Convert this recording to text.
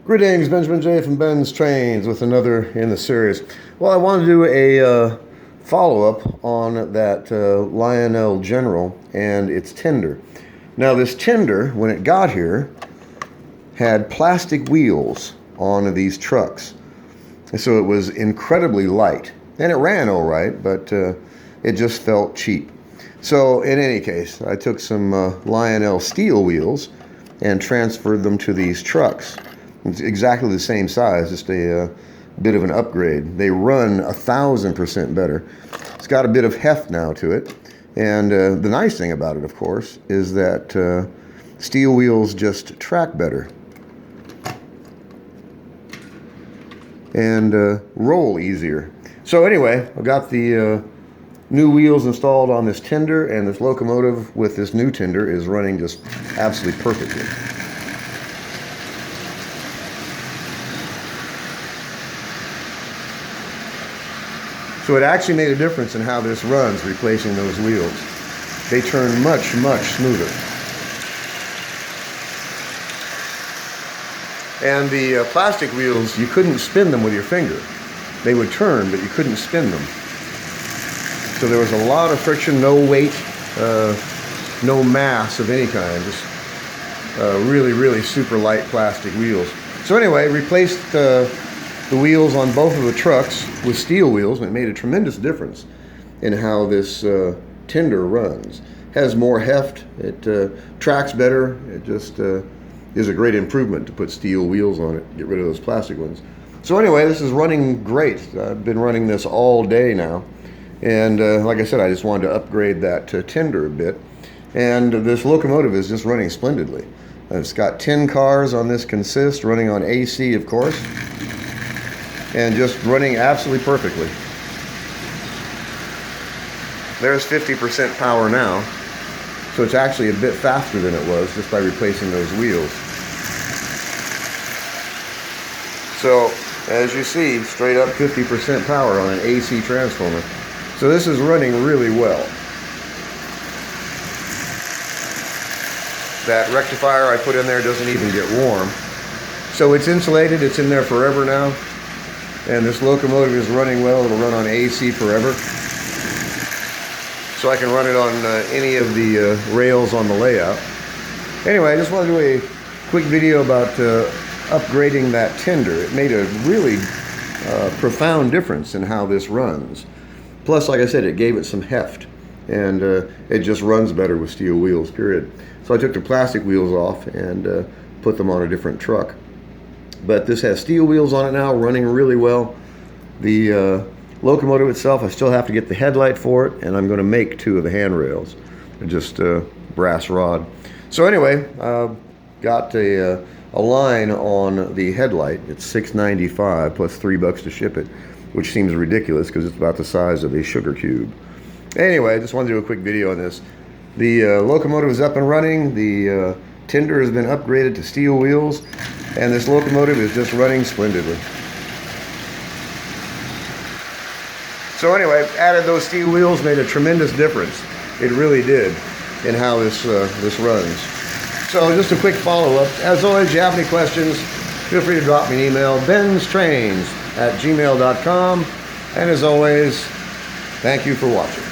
Greetings, Benjamin J. from Ben's Trains with another in the series. Well, I want to do a follow-up on that Lionel General and its tender. Now, this tender, when it got here, had plastic wheels on these trucks. And so it was incredibly light. And it ran all right, but it just felt cheap. So in any case, I took some Lionel steel wheels and transferred them to these trucks. It's exactly the same size, just a bit of an upgrade. They run 1,000% better. It's got a bit of heft now to it. And the nice thing about it, of course, is that steel wheels just track better and roll easier. So anyway, I got the new wheels installed on this tender, and this locomotive with this new tender is running just absolutely perfectly. So it actually made a difference in how this runs, replacing those wheels. They turn much, much smoother. And the plastic wheels, you couldn't spin them with your finger. They would turn, but you couldn't spin them. So there was a lot of friction, no weight, no mass of any kind, just really, really super light plastic wheels. So anyway, replaced the wheels on both of the trucks with steel wheels, and it made a tremendous difference in how this tender runs. Has more heft, it tracks better, it just is a great improvement to put steel wheels on it, get rid of those plastic ones. So anyway, this is running great. I've been running this all day now, and like I said, I just wanted to upgrade that tender a bit, and this locomotive is just running splendidly. It's got 10 cars on this consist, running on AC, of course, and just running absolutely perfectly. There's 50% power now, so it's actually a bit faster than it was just by replacing those wheels. So, as you see, straight up 50% power on an AC transformer. So this is running really well. That rectifier I put in there doesn't even get warm. So it's insulated, it's in there forever now. And this locomotive is running well. It'll run on AC forever. So I can run it on any of the rails on the layout. Anyway, I just want to do a quick video about upgrading that tender. It made a really profound difference in how this runs. Plus, like I said, it gave it some heft. And it just runs better with steel wheels, period. So I took the plastic wheels off and put them on a different truck. But this has steel wheels on it now, running really well. The locomotive itself, I still have to get the headlight for it, and I'm going to make 2 of the handrails. They're just brass rod. So anyway, got a line on the headlight. It's $6.95 plus $3 to ship it, which seems ridiculous because it's about the size of a sugar cube. Anyway, I just wanted to do a quick video on this. The locomotive is up and running. The tender has been upgraded to steel wheels, and this locomotive is just running splendidly. So anyway, added those steel wheels, made a tremendous difference. It really did in how this runs. So just a quick follow-up. As always, if you have any questions, feel free to drop me an email, BENZTRAINZ@gmail.com. And as always, thank you for watching.